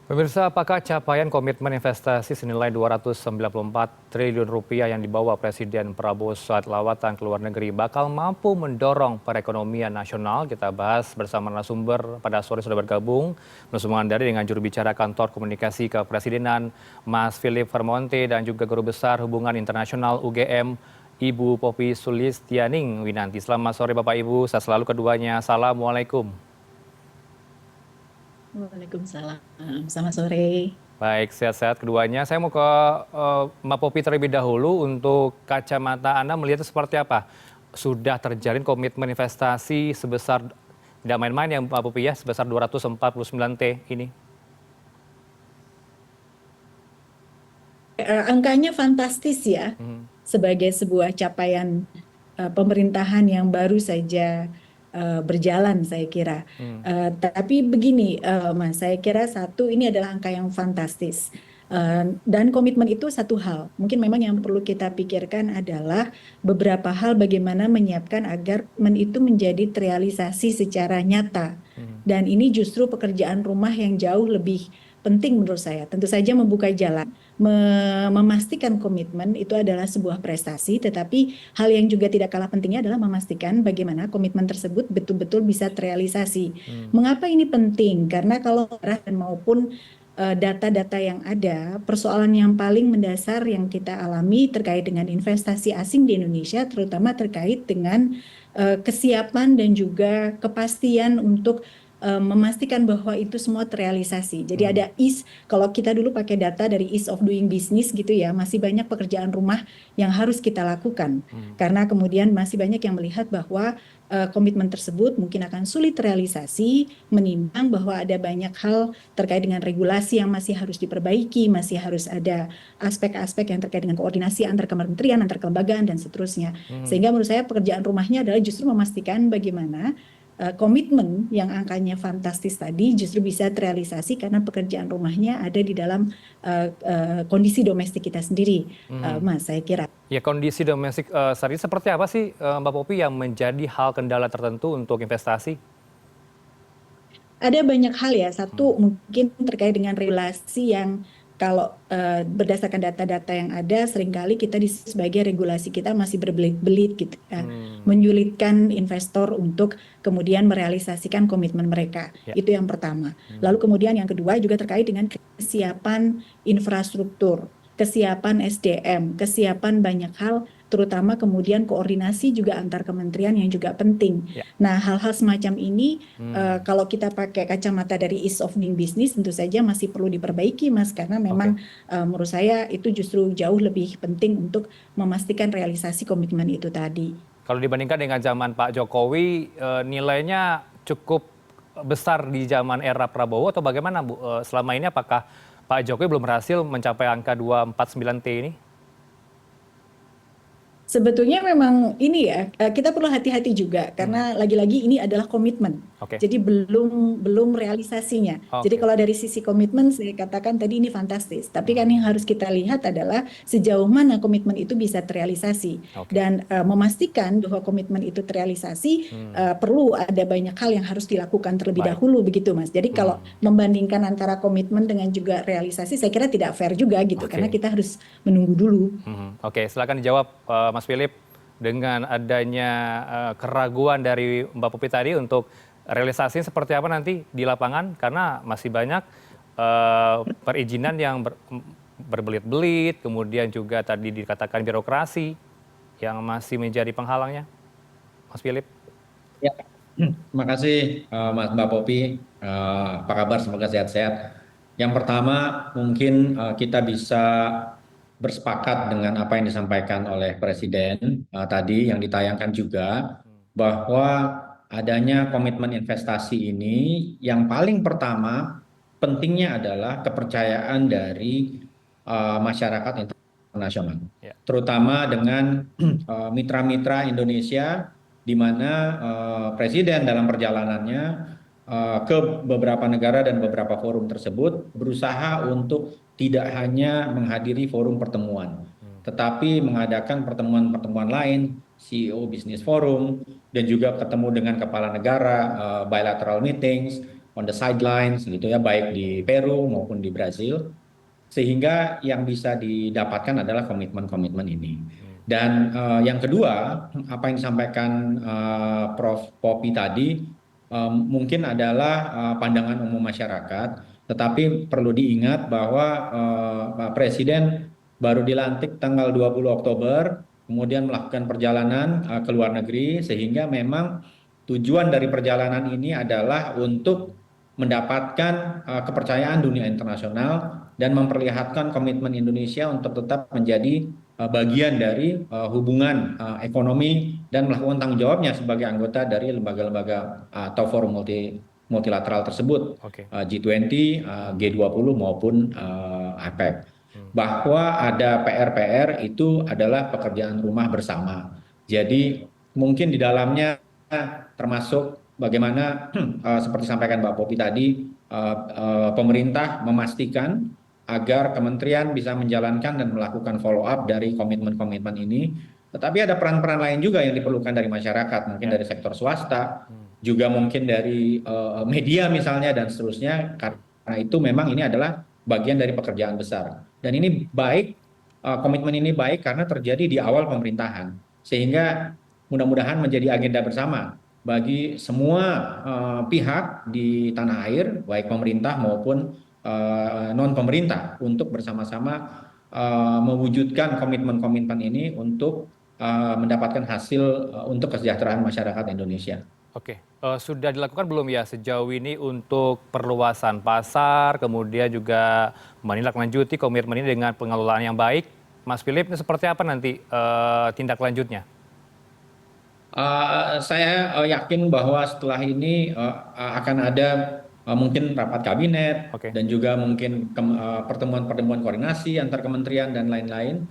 Pemirsa, apakah capaian komitmen investasi senilai Rp294 triliun yang dibawa Presiden Prabowo saat lawatan ke luar negeri bakal mampu mendorong perekonomian nasional? Kita bahas bersama narasumber pada sore sudah bergabung. Bersama dari dengan juru bicara Kantor Komunikasi Kepresidenan, Mas Philip Vermonte, dan juga Guru Besar Hubungan Internasional UGM, Ibu Popi Sulistianing Winanti. Selamat sore Bapak Ibu, saya selalu keduanya. Assalamualaikum. Waalaikumsalam. Selamat sore. Baik, sehat-sehat keduanya. Saya mau ke Mbak Popi terlebih dahulu. Untuk kacamata Anda melihatnya seperti apa? Sudah terjalin komitmen investasi sebesar, tidak main-main ya Mbak Popi ya, sebesar 249 T ini. Angkanya fantastis ya, Hmm. sebagai sebuah capaian pemerintahan yang baru saja berjalan, saya kira. Hmm. Tapi begini, Mas, saya kira satu ini adalah angka yang fantastis. Dan komitmen itu satu hal. Mungkin memang yang perlu kita pikirkan adalah beberapa hal bagaimana menyiapkan agar itu menjadi terrealisasi secara nyata. Hmm. Dan ini justru pekerjaan rumah yang jauh lebih penting menurut saya. Tentu saja membuka jalan, memastikan komitmen itu adalah sebuah prestasi, tetapi hal yang juga tidak kalah pentingnya adalah memastikan bagaimana komitmen tersebut betul-betul bisa terrealisasi. Hmm. Mengapa ini penting? Karena kalau dan maupun data-data yang ada, persoalan yang paling mendasar yang kita alami terkait dengan investasi asing di Indonesia, terutama terkait dengan kesiapan dan juga kepastian untuk memastikan bahwa itu semua terrealisasi. Jadi Hmm. ada kalau kita dulu pakai data dari ease of doing business gitu ya, masih banyak pekerjaan rumah yang harus kita lakukan. Hmm. Karena kemudian masih banyak yang melihat bahwa komitmen tersebut mungkin akan sulit terrealisasi, menimbang bahwa ada banyak hal terkait dengan regulasi yang masih harus diperbaiki, masih harus ada aspek-aspek yang terkait dengan koordinasi antar kementerian, antar kelembagaan, dan seterusnya. Hmm. Sehingga menurut saya pekerjaan rumahnya adalah justru memastikan bagaimana komitmen yang angkanya fantastis tadi justru bisa terrealisasi karena pekerjaan rumahnya ada di dalam kondisi domestik kita sendiri, Hmm. Mas, saya kira. Ya, kondisi domestik saat ini seperti apa sih Mbak Popi yang menjadi hal kendala tertentu untuk investasi? Ada banyak hal ya. Hmm. Satu mungkin terkait dengan regulasi yang kalau berdasarkan data-data yang ada, seringkali kita sebagai regulasi kita masih berbelit-belit gitu ya, Hmm. menyulitkan investor untuk kemudian merealisasikan komitmen mereka. Ya. Itu yang pertama. Hmm. Lalu kemudian yang kedua juga terkait dengan kesiapan infrastruktur, kesiapan SDM, kesiapan banyak hal, terutama kemudian koordinasi juga antar kementerian yang juga penting. Ya. Nah, hal-hal semacam ini Hmm. kalau kita pakai kacamata dari ease of doing business, tentu saja masih perlu diperbaiki, Mas, karena memang Oke. menurut saya itu justru jauh lebih penting untuk memastikan realisasi komitmen itu tadi. Kalau dibandingkan dengan zaman Pak Jokowi, nilainya cukup besar di zaman era Prabowo atau bagaimana, Bu? Selama ini apakah Pak Jokowi belum berhasil mencapai angka 249T ini? Sebetulnya memang ini ya, kita perlu hati-hati juga Hmm. karena lagi-lagi ini adalah komitmen. Oke. Jadi belum belum realisasinya. Jadi Oke. kalau dari sisi komitmen saya katakan tadi ini fantastis. Tapi kan yang Hmm. harus kita lihat adalah sejauh mana komitmen itu bisa terrealisasi Oke. dan memastikan bahwa komitmen itu terrealisasi Hmm. perlu ada banyak hal yang harus dilakukan terlebih Baik. dahulu begitu, Mas. Jadi kalau Hmm. membandingkan antara komitmen dengan juga realisasi saya kira tidak fair juga gitu karena Oke. kita harus menunggu dulu. Oke, silakan dijawab, Mas Philip, dengan adanya keraguan dari Mbak Pupi tadi untuk realisasi seperti apa nanti di lapangan, karena masih banyak perizinan yang berbelit-belit, kemudian juga tadi dikatakan birokrasi yang masih menjadi penghalangnya, Mas Philip. Ya, terima kasih Mbak Popi. Apa kabar? Semoga sehat-sehat. Yang pertama, mungkin kita bisa bersepakat dengan apa yang disampaikan oleh Presiden tadi yang ditayangkan juga bahwa adanya komitmen investasi ini yang paling pertama pentingnya adalah kepercayaan dari masyarakat internasional, Ya. terutama dengan mitra-mitra Indonesia di mana Presiden dalam perjalanannya ke beberapa negara dan beberapa forum tersebut berusaha untuk tidak hanya menghadiri forum pertemuan, Hmm. tetapi mengadakan pertemuan-pertemuan lain, CEO Business Forum, dan juga ketemu dengan kepala negara, bilateral meetings, on the sidelines gitu ya, baik di Peru maupun di Brazil, sehingga yang bisa didapatkan adalah komitmen-komitmen ini. Dan yang kedua, apa yang disampaikan Prof. Popi tadi mungkin adalah pandangan umum masyarakat, tetapi perlu diingat bahwa Pak Presiden baru dilantik tanggal 20 Oktober, kemudian melakukan perjalanan ke luar negeri, sehingga memang tujuan dari perjalanan ini adalah untuk mendapatkan kepercayaan dunia internasional dan memperlihatkan komitmen Indonesia untuk tetap menjadi bagian dari hubungan ekonomi dan melakukan tanggung jawabnya sebagai anggota dari lembaga-lembaga atau forum multilateral tersebut, Oke. G20, G20 maupun APEC. Bahwa ada PR-PR itu adalah pekerjaan rumah bersama. Jadi mungkin di dalamnya termasuk bagaimana seperti disampaikan Mbak Popi tadi, pemerintah memastikan agar kementerian bisa menjalankan dan melakukan follow up dari komitmen-komitmen ini. Tetapi ada peran-peran lain juga yang diperlukan dari masyarakat, mungkin dari sektor swasta, juga mungkin dari media misalnya dan seterusnya. Karena itu memang ini adalah bagian dari pekerjaan besar. Dan ini baik, komitmen ini baik karena terjadi di awal pemerintahan, sehingga mudah-mudahan menjadi agenda bersama bagi semua pihak di tanah air, baik pemerintah maupun non pemerintah, untuk bersama-sama mewujudkan komitmen-komitmen ini untuk mendapatkan hasil untuk kesejahteraan masyarakat Indonesia. Oke, sudah dilakukan belum ya sejauh ini untuk perluasan pasar, kemudian juga menindaklanjuti komitmen ini dengan pengelolaan yang baik? Mas Philip, ini seperti apa nanti tindak lanjutnya? Saya yakin bahwa setelah ini akan ada mungkin rapat kabinet Oke. dan juga mungkin pertemuan-pertemuan koordinasi antar kementerian dan lain-lain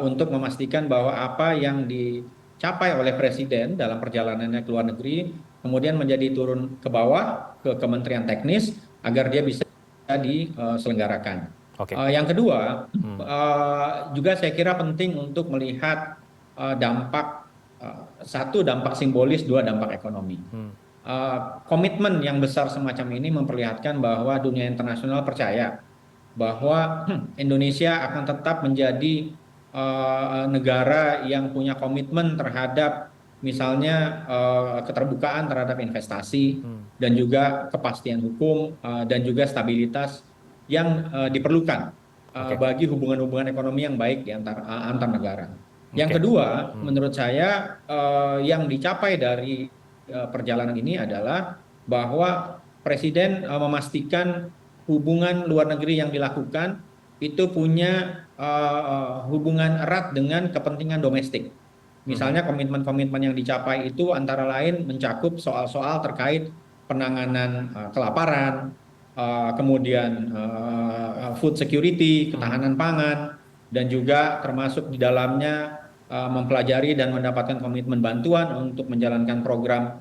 untuk memastikan bahwa apa yang dicapai oleh Presiden dalam perjalanannya ke luar negeri kemudian menjadi turun ke bawah ke kementerian teknis agar dia bisa diselenggarakan. Oke. Yang kedua, juga saya kira penting untuk melihat dampak, satu dampak simbolis, dua dampak ekonomi. Komitmen yang besar semacam ini memperlihatkan bahwa dunia internasional percaya bahwa Indonesia akan tetap menjadi negara yang punya komitmen terhadap misalnya keterbukaan terhadap investasi dan juga kepastian hukum dan juga stabilitas yang diperlukan bagi hubungan-hubungan ekonomi yang baik di antar negara. Yang kedua, menurut saya yang dicapai dari perjalanan ini adalah bahwa Presiden memastikan hubungan luar negeri yang dilakukan itu punya hubungan erat dengan kepentingan domestik. Misalnya komitmen-komitmen yang dicapai itu antara lain mencakup soal-soal terkait penanganan kelaparan, kemudian food security, ketahanan pangan, dan juga termasuk di dalamnya mempelajari dan mendapatkan komitmen bantuan untuk menjalankan program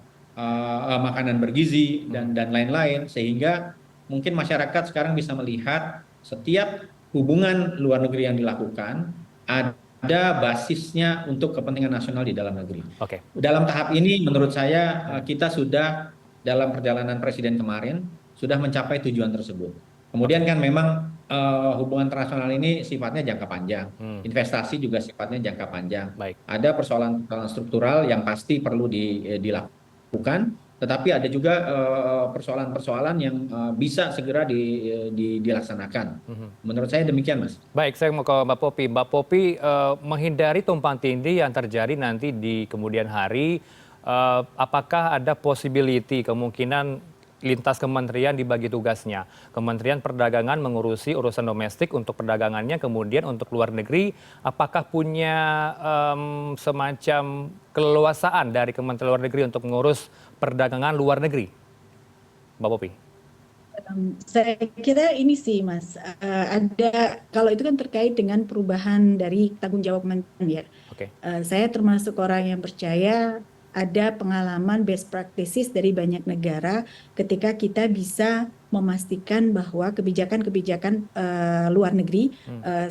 makanan bergizi dan lain-lain, sehingga mungkin masyarakat sekarang bisa melihat setiap hubungan luar negeri yang dilakukan ada basisnya untuk kepentingan nasional di dalam negeri. Dalam tahap ini menurut saya kita sudah dalam perjalanan Presiden kemarin sudah mencapai tujuan tersebut. Kemudian kan memang hubungan internasional ini sifatnya jangka panjang, investasi juga sifatnya jangka panjang. Ada persoalan-persoalan struktural yang pasti perlu dilakukan, tetapi ada juga persoalan-persoalan yang bisa segera dilaksanakan. Menurut saya demikian, Mas. Baik, saya mau ke Mbak Popi. Mbak Popi, menghindari tumpang tindih yang terjadi nanti di kemudian hari, apakah ada possibility kemungkinan lintas kementerian dibagi tugasnya? Kementerian Perdagangan mengurusi urusan domestik untuk perdagangannya, kemudian untuk luar negeri, apakah punya semacam keleluasaan dari Kementerian Luar Negeri untuk mengurus perdagangan luar negeri? Mbak Popi. Saya kira ini sih, Mas, ada, kalau itu kan terkait dengan perubahan dari tanggung jawab kementerian ya. Saya termasuk orang yang percaya ada pengalaman best practices dari banyak negara ketika kita bisa memastikan bahwa kebijakan-kebijakan luar negeri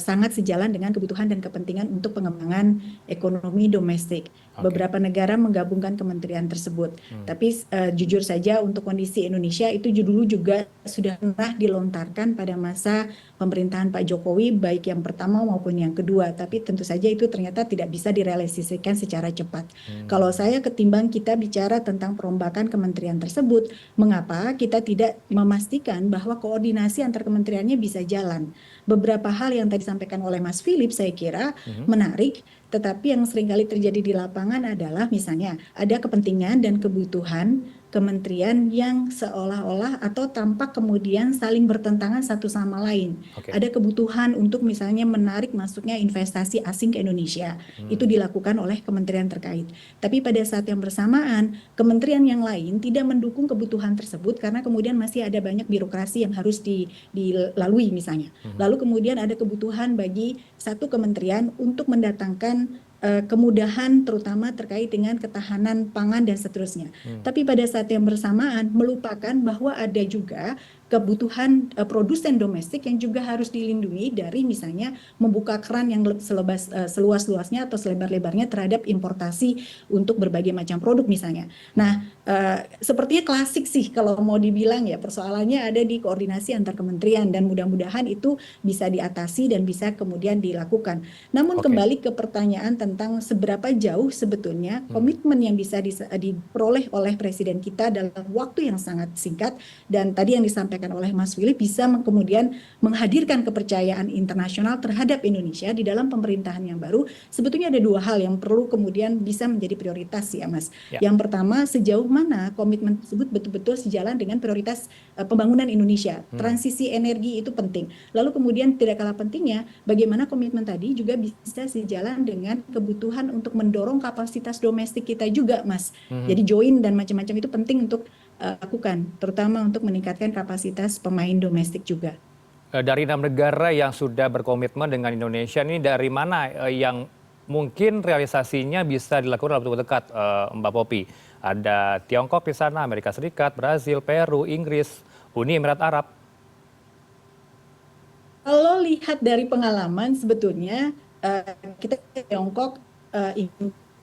sangat sejalan dengan kebutuhan dan kepentingan untuk pengembangan ekonomi domestik. Beberapa negara menggabungkan kementerian tersebut. Tapi jujur saja untuk kondisi Indonesia itu dulu juga sudah pernah dilontarkan pada masa pemerintahan Pak Jokowi, baik yang pertama maupun yang kedua. Tapi tentu saja itu ternyata tidak bisa direalisasikan secara cepat. Kalau saya ketimbang kita bicara tentang perombakan kementerian tersebut, mengapa kita tidak memastikan bahwa koordinasi antar kementeriannya bisa jalan? Beberapa hal yang tadi disampaikan oleh Mas Philip saya kira menarik, tetapi yang seringkali terjadi di lapangan adalah misalnya ada kepentingan dan kebutuhan kementerian yang seolah-olah atau tampak kemudian saling bertentangan satu sama lain. Ada kebutuhan untuk misalnya menarik masuknya investasi asing ke Indonesia. Itu dilakukan oleh kementerian terkait. Tapi pada saat yang bersamaan, kementerian yang lain tidak mendukung kebutuhan tersebut karena kemudian masih ada banyak birokrasi yang harus dilalui misalnya. Lalu kemudian ada kebutuhan bagi satu kementerian untuk mendatangkan kemudahan terutama terkait dengan ketahanan pangan dan seterusnya. Tapi pada saat yang bersamaan melupakan bahwa ada juga kebutuhan produsen domestik yang juga harus dilindungi dari misalnya membuka keran yang seluas-luasnya atau selebar-lebarnya terhadap importasi untuk berbagai macam produk misalnya. Nah, sepertinya klasik sih kalau mau dibilang ya, persoalannya ada di koordinasi antar kementerian dan mudah-mudahan itu bisa diatasi dan bisa kemudian dilakukan. Namun kembali ke pertanyaan tentang seberapa jauh sebetulnya komitmen yang bisa diperoleh oleh presiden kita dalam waktu yang sangat singkat, dan tadi yang disampaikan oleh Mas Philip bisa kemudian menghadirkan kepercayaan internasional terhadap Indonesia di dalam pemerintahan yang baru. Sebetulnya ada dua hal yang perlu kemudian bisa menjadi prioritas ya Mas. Yang pertama, sejauh mana komitmen tersebut betul-betul sejalan dengan prioritas pembangunan Indonesia. Transisi energi itu penting. Lalu kemudian tidak kalah pentingnya bagaimana komitmen tadi juga bisa sejalan dengan kebutuhan untuk mendorong kapasitas domestik kita juga Mas. Jadi join dan macam-macam itu penting untuk lakukan, terutama untuk meningkatkan kapasitas pemain domestik juga. Dari 6 negara yang sudah berkomitmen dengan Indonesia ini, dari mana yang mungkin realisasinya bisa dilakukan dalam waktu dekat, Mbak Popi? Ada Tiongkok di sana, Amerika Serikat, Brazil, Peru, Inggris, Uni Emirat Arab. Kalau lihat dari pengalaman sebetulnya kita Tiongkok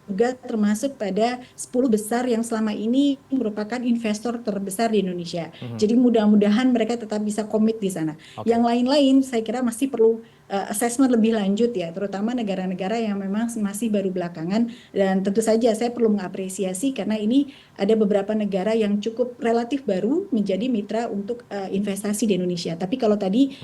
juga termasuk pada 10 besar yang selama ini merupakan investor terbesar di Indonesia. Jadi mudah-mudahan mereka tetap bisa komit di sana. Yang lain-lain saya kira masih perlu assessment lebih lanjut ya, terutama negara-negara yang memang masih baru belakangan, dan tentu saja saya perlu mengapresiasi karena ini ada beberapa negara yang cukup relatif baru menjadi mitra untuk investasi di Indonesia. Tapi kalau tadi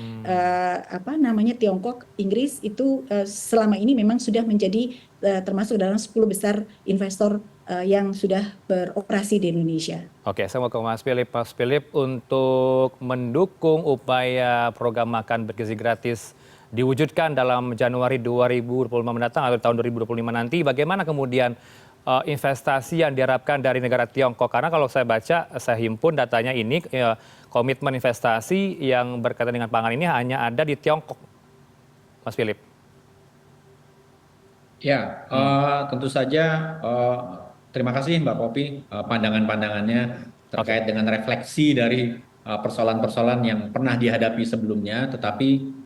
Tiongkok, Inggris itu selama ini memang sudah menjadi termasuk dalam 10 besar investor yang sudah beroperasi di Indonesia. Oke, saya mau ke Mas Philip. Mas Philip, untuk mendukung upaya program makan bergizi gratis diwujudkan dalam Januari 2025 mendatang atau tahun 2025 nanti, bagaimana kemudian investasi yang diharapkan dari negara Tiongkok? Karena kalau saya baca, saya himpun datanya ini, komitmen investasi yang berkaitan dengan pangan ini hanya ada di Tiongkok, Mas Philip. Ya, tentu saja terima kasih Mbak Popi pandangan-pandangannya terkait dengan refleksi dari persoalan-persoalan yang pernah dihadapi sebelumnya, tetapi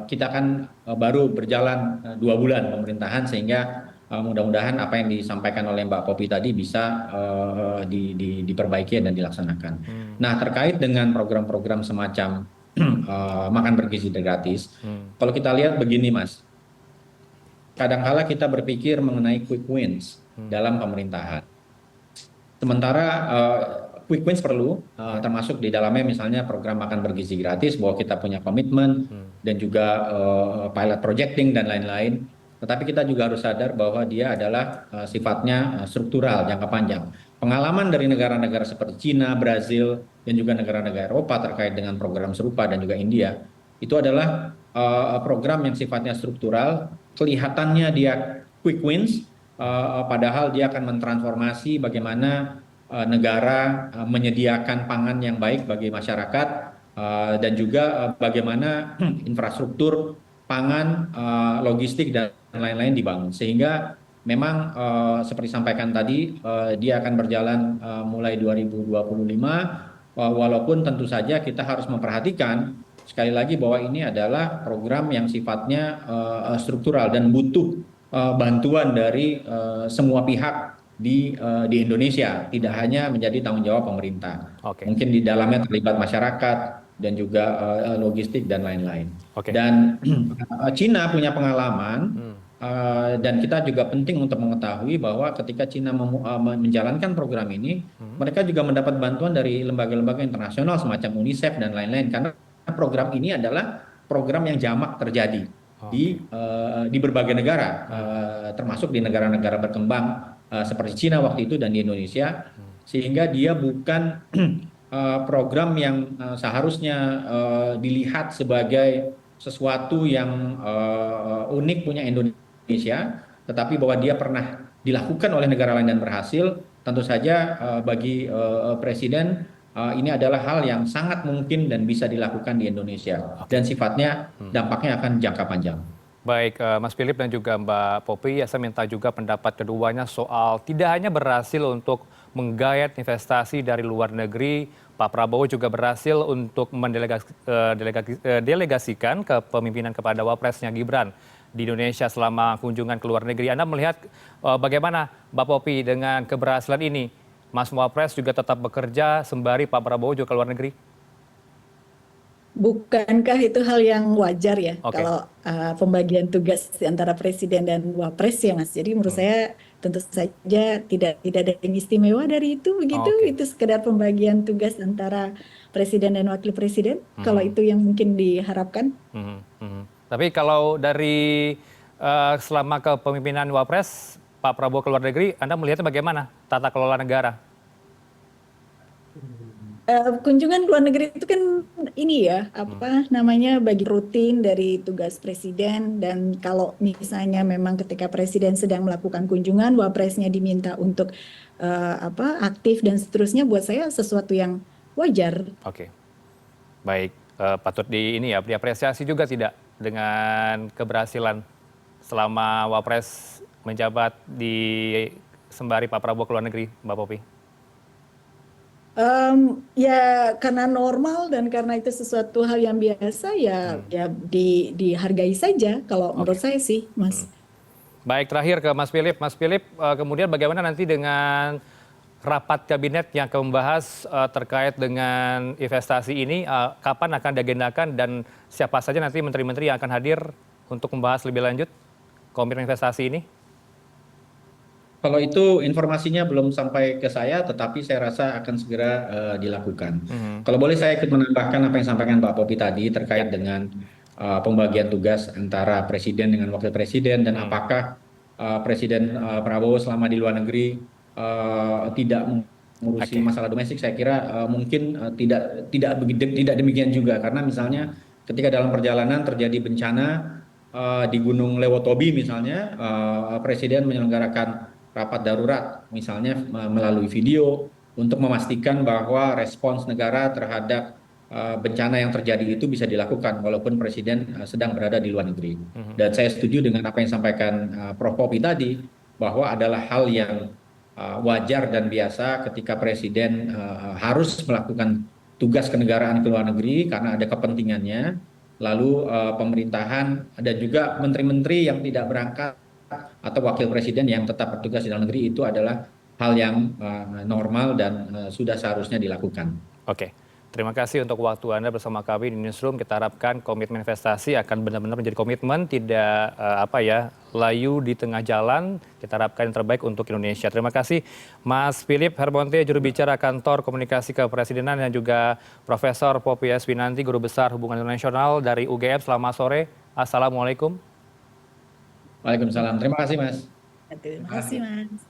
kita kan baru berjalan 2 bulan pemerintahan, sehingga mudah-mudahan apa yang disampaikan oleh Mbak Popi tadi bisa diperbaiki dan dilaksanakan. Nah, terkait dengan program-program semacam makan bergizi gratis, kalau kita lihat begini Mas, kadangkala kita berpikir mengenai quick wins dalam pemerintahan. Sementara quick wins perlu, termasuk di dalamnya misalnya program makan bergizi gratis, bahwa kita punya komitmen dan juga pilot projecting dan lain-lain. Tetapi kita juga harus sadar bahwa dia adalah sifatnya struktural, jangka panjang. Pengalaman dari negara-negara seperti Cina, Brazil, dan juga negara-negara Eropa terkait dengan program serupa dan juga India, itu adalah program yang sifatnya struktural, kelihatannya dia quick wins, padahal dia akan mentransformasi bagaimana negara menyediakan pangan yang baik bagi masyarakat, dan juga bagaimana infrastruktur pangan, logistik, dan lain-lain dibangun. Sehingga memang seperti sampaikan tadi, dia akan berjalan mulai 2025. walaupun tentu saja kita harus memperhatikan sekali lagi bahwa ini adalah program yang sifatnya struktural dan butuh bantuan dari semua pihak di Indonesia, tidak hanya menjadi tanggung jawab pemerintah. Oke. Mungkin di dalamnya terlibat masyarakat dan juga logistik dan lain-lain. Oke. Dan Cina punya pengalaman. Hmm. Dan kita juga penting untuk mengetahui bahwa ketika Cina menjalankan program ini, mereka juga mendapat bantuan dari lembaga-lembaga internasional semacam UNICEF dan lain-lain. Karena program ini adalah program yang jamak terjadi di berbagai negara, termasuk di negara-negara berkembang seperti Cina waktu itu dan di Indonesia, sehingga dia bukan program yang seharusnya dilihat sebagai sesuatu yang unik punya Indonesia, tetapi bahwa dia pernah dilakukan oleh negara lain dan berhasil. Tentu saja bagi Presiden ini adalah hal yang sangat mungkin dan bisa dilakukan di Indonesia dan sifatnya dampaknya akan jangka panjang. Baik, Mas Philip dan juga Mbak Popi, saya minta juga pendapat keduanya soal tidak hanya berhasil untuk menggayat investasi dari luar negeri, Pak Prabowo juga berhasil untuk mendelegasikan kepemimpinan kepada Wapresnya Gibran di Indonesia selama kunjungan ke luar negeri. Anda melihat bagaimana Mbak Popi dengan keberhasilan ini? Mas Wapres juga tetap bekerja sembari Pak Prabowo juga ke luar negeri? Bukankah itu hal yang wajar ya Oke. kalau pembagian tugas antara presiden dan wapres ya Mas. Jadi menurut saya tentu saja tidak ada yang istimewa dari itu begitu. Oke. Itu sekedar pembagian tugas antara presiden dan wakil presiden. Kalau itu yang mungkin diharapkan. Tapi kalau dari selama kepemimpinan Wapres, Pak Prabowo ke luar negeri, Anda melihatnya bagaimana tata kelola negara? Kunjungan ke luar negeri itu kan ini ya, apa namanya, bagi rutin dari tugas presiden. Dan kalau misalnya memang ketika presiden sedang melakukan kunjungan, wapresnya diminta untuk aktif dan seterusnya, buat saya sesuatu yang wajar. Oke, baik. Patut diapresiasi juga tidak dengan keberhasilan selama Wapres menjabat di sembari Pak Prabowo ke luar negeri, Mbak Popi? Ya karena normal dan karena itu sesuatu hal yang biasa ya dihargai saja kalau menurut saya sih, Mas. Baik, terakhir ke Mas Philip. Mas Philip, kemudian bagaimana nanti dengan rapat kabinet yang akan membahas terkait dengan investasi ini, kapan akan diagendakan dan siapa saja nanti menteri-menteri yang akan hadir untuk membahas lebih lanjut komitmen investasi ini? Kalau itu informasinya belum sampai ke saya, tetapi saya rasa akan segera dilakukan. Kalau boleh saya ikut menambahkan apa yang disampaikan Mbak Popi tadi terkait dengan pembagian tugas antara presiden dengan wakil presiden dan apakah Presiden Prabowo selama di luar negeri tidak mengurusi masalah domestik. Saya kira mungkin tidak demikian juga, karena misalnya ketika dalam perjalanan terjadi bencana di Gunung Lewotobi misalnya, presiden menyelenggarakan rapat darurat, misalnya melalui video untuk memastikan bahwa respons negara terhadap bencana yang terjadi itu bisa dilakukan walaupun presiden sedang berada di luar negeri. Dan saya setuju dengan apa yang disampaikan Prof. Popi tadi, bahwa adalah hal yang wajar dan biasa ketika presiden harus melakukan tugas kenegaraan ke luar negeri karena ada kepentingannya. Lalu pemerintahan dan juga menteri-menteri yang tidak berangkat atau wakil presiden yang tetap bertugas di dalam negeri itu adalah hal yang normal dan sudah seharusnya dilakukan. Oke, terima kasih untuk waktu Anda bersama kami di Newsroom. Kita harapkan komitmen investasi akan benar-benar menjadi komitmen, tidak layu di tengah jalan. Kita harapkan yang terbaik untuk Indonesia. Terima kasih Mas Philip Hermonte, juru bicara Kantor Komunikasi Kepresidenan, dan juga Profesor Popi Eswinanti, Guru Besar Hubungan Internasional dari UGM. Selamat sore. Assalamualaikum. Waalaikumsalam. Terima kasih, Mas. Terima kasih, Mas.